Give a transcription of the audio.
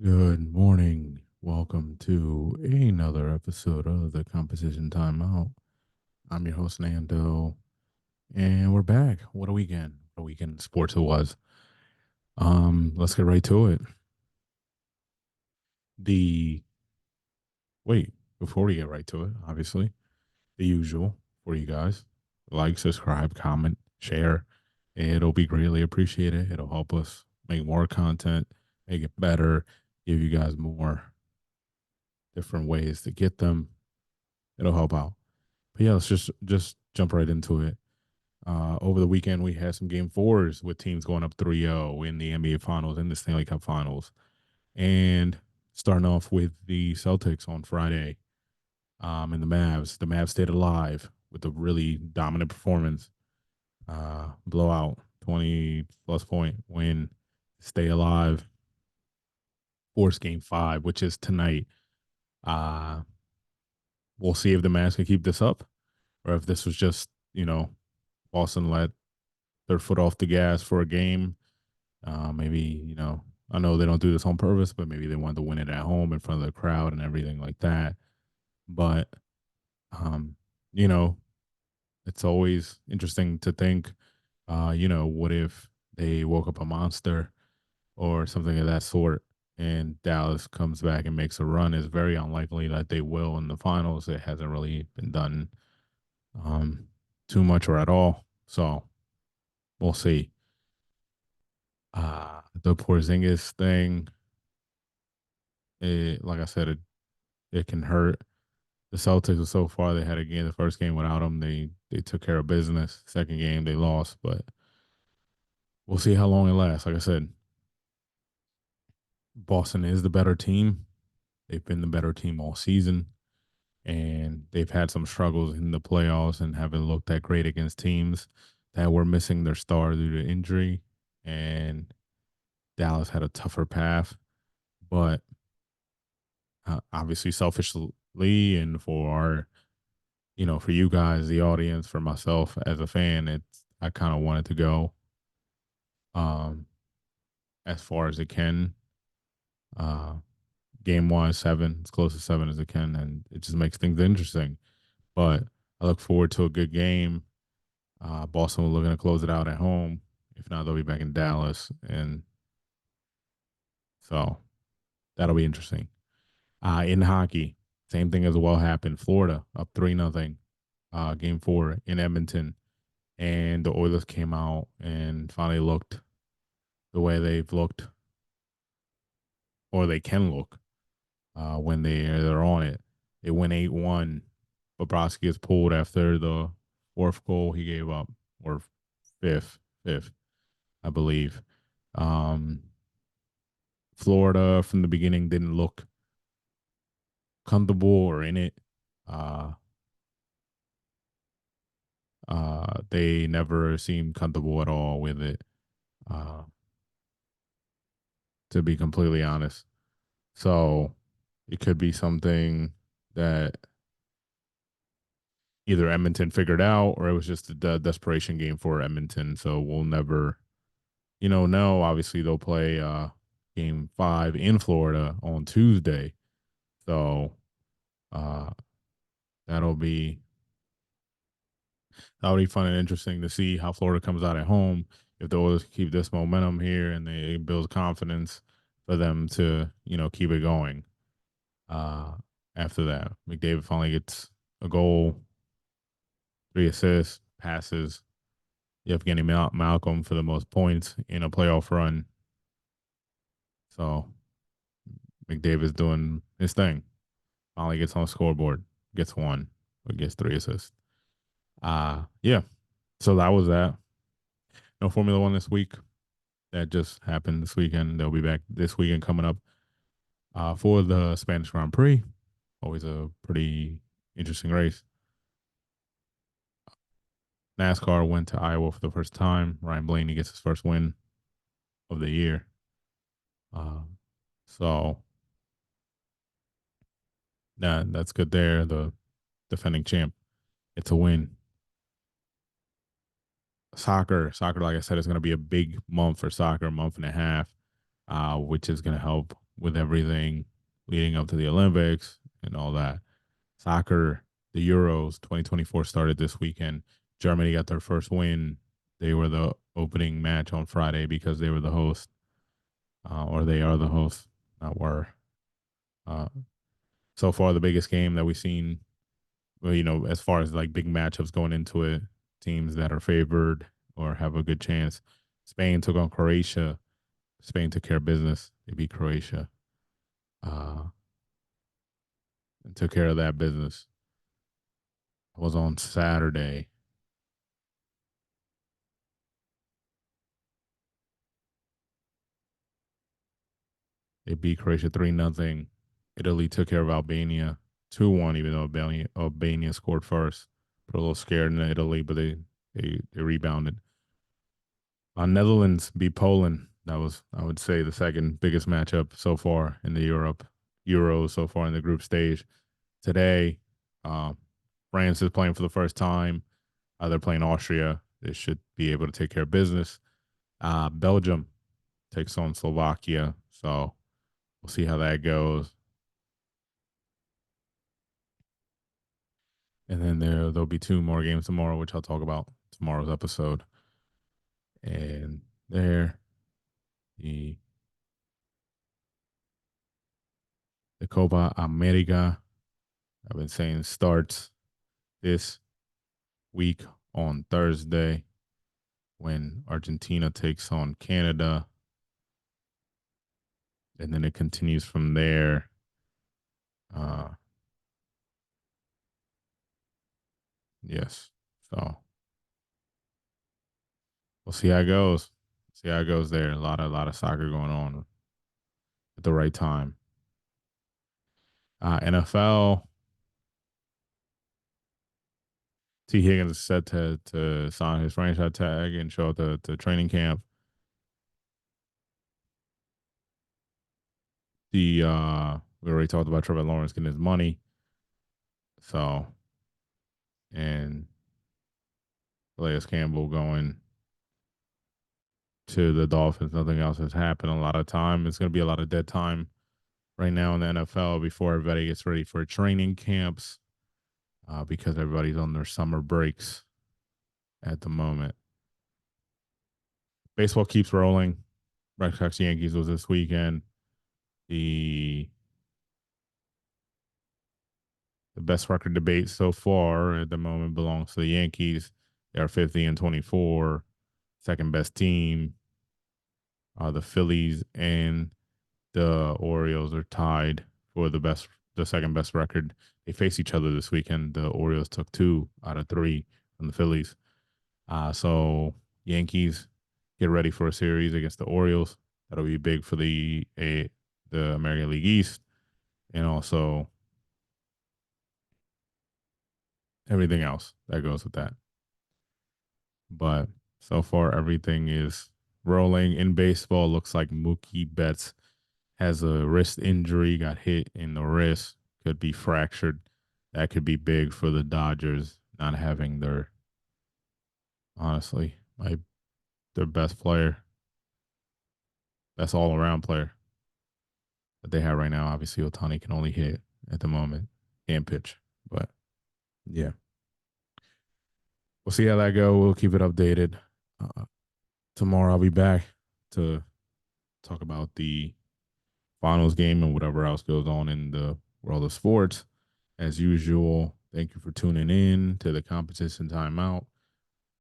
Good morning. Welcome to another episode of the Composition Timeout. I'm your host, Nando, and we're back. What a weekend. What a weekend in sports it was. Let's get right to it. The wait, before we get right to it, obviously, the usual for you guys. Like, subscribe, comment, share. It'll be greatly appreciated. It'll help us make more content, make it better, give you guys more different ways to get them. It'll help out. But yeah, let's just jump right into it. Over the weekend, we had some game fours with teams going up 3-0 in the NBA Finals and the Stanley Cup Finals. And starting off with the Celtics on Friday and the Mavs. The Mavs stayed alive with a really dominant performance. Blowout, 20 plus point win, stay alive, force game five, which is tonight. Uh, we'll see if the Mavs can keep this up or if this was just, Boston let their foot off the gas for a game. Maybe, I know they don't do this on purpose, but maybe they wanted to win it at home in front of the crowd and everything like that. But, um, you know, it's always interesting to think, what if they woke up a monster or something of that sort and Dallas comes back and makes a run? It's very unlikely that they will in the finals. It hasn't really been done um, too much or at all. So we'll see. The Porzingis thing, like I said, it can hurt. The Celtics so far they had a game. The first game without him, they took care of business. Second game they lost, but we'll see how long it lasts. Like I said, Boston is the better team. They've been the better team all season, and they've had some struggles in the playoffs and haven't looked that great against teams that were missing their star due to injury. And Dallas had a tougher path, but obviously selfishly and for our, for you guys, the audience, for myself as a fan, I kind of wanted to go um as far as it can. Uh Game one, seven, as close to seven as it can, and it just makes things interesting. But I look forward to a good game. Boston will looking to close it out at home. If not, they'll be back in Dallas. And so that'll be interesting. In hockey, same thing as well happened. Florida up 3-0, game four in Edmonton. And the Oilers came out and finally looked the way they've looked, or they can look when they're on it. They win 8-1. Bobrovsky gets pulled after the fourth goal he gave up, or fifth, I believe. Um, Florida from the beginning didn't look comfortable or in it. Uh, they never seemed comfortable at all with it. Uh, to be completely honest, so it could be something that either Edmonton figured out or it was just a desperation game for Edmonton. So we'll never, know. Obviously, they'll play game five in Florida on Tuesday. So uh, that'll be that'll be fun and interesting to see how Florida comes out at home. If the Oilers keep this momentum here and they build confidence for them to, keep it going. Uh, After that, McDavid finally gets a goal, three assists, passes. Evgeny Malcolm for the most points in a playoff run. So McDavid's doing his thing. Finally gets on the scoreboard, gets one, but gets three assists. Yeah. So that was that. No Formula One this week. That just happened this weekend. They'll be back this weekend coming up for the Spanish Grand Prix. Always a pretty interesting race. NASCAR went to Iowa for the first time. Ryan Blaney gets his first win of the year. Uh, so that's good there. The defending champ. It's a win. Soccer, like I said, is going to be a big month for soccer, a month and a half, which is going to help with everything leading up to the Olympics and all that. Soccer, the Euros 2024 started this weekend. Germany got their first win. They were the opening match on Friday because they were the host, or they are the host, not were. Uh, so far, the biggest game that we've seen, well, as far as like big matchups going into it, teams that are favored or have a good chance. Spain took on Croatia. Spain took care of business. They beat Croatia, uh, and took care of that business. It was on Saturday. They beat Croatia 3-0. Italy took care of Albania 2-1, even though Albania scored first. Put a little scared in Italy, but they rebounded. Netherlands beat Poland. That was, I would say, the second biggest matchup so far in the Euros so far in the group stage. Today, uh, France is playing for the first time. They're playing Austria. They should be able to take care of business. Belgium takes on Slovakia. So we'll see how that goes. And then there'll be two more games tomorrow, which I'll talk about tomorrow's episode. And there, the Copa America, I've been saying, starts this week on Thursday when Argentina takes on Canada. And then it continues from there. Yes. So we'll see how it goes. See how it goes there. A lot of soccer going on at the right time. NFL. T. Higgins is set to sign his franchise tag and show up to training camp. We already talked about Trevor Lawrence getting his money. So, and Calais Campbell going to the Dolphins. Nothing else has happened. A lot of time. It's going to be a lot of dead time right now in the NFL before everybody gets ready for training camps, because everybody's on their summer breaks at the moment. Baseball keeps rolling. Red Sox Yankees was this weekend. The best record debate so far at the moment belongs to the Yankees. They are 50-24. Second best team. The Phillies and the Orioles are tied for the second best record. They face each other this weekend. The Orioles took 2 out of 3 from the Phillies. So Yankees get ready for a series against the Orioles. That'll be big for the American League East, and also everything else that goes with that. But so far, everything is rolling in baseball. Looks like Mookie Betts has a wrist injury, got hit in the wrist, could be fractured. That could be big for the Dodgers not having honestly, their best player, best all around player that they have right now. Obviously, Otani can only hit at the moment, can't pitch, but yeah, we'll see how that go. We'll keep it updated. Tomorrow I'll be back to talk about the finals game and whatever else goes on in the world of sports. As usual, thank you for tuning in to the competition timeout.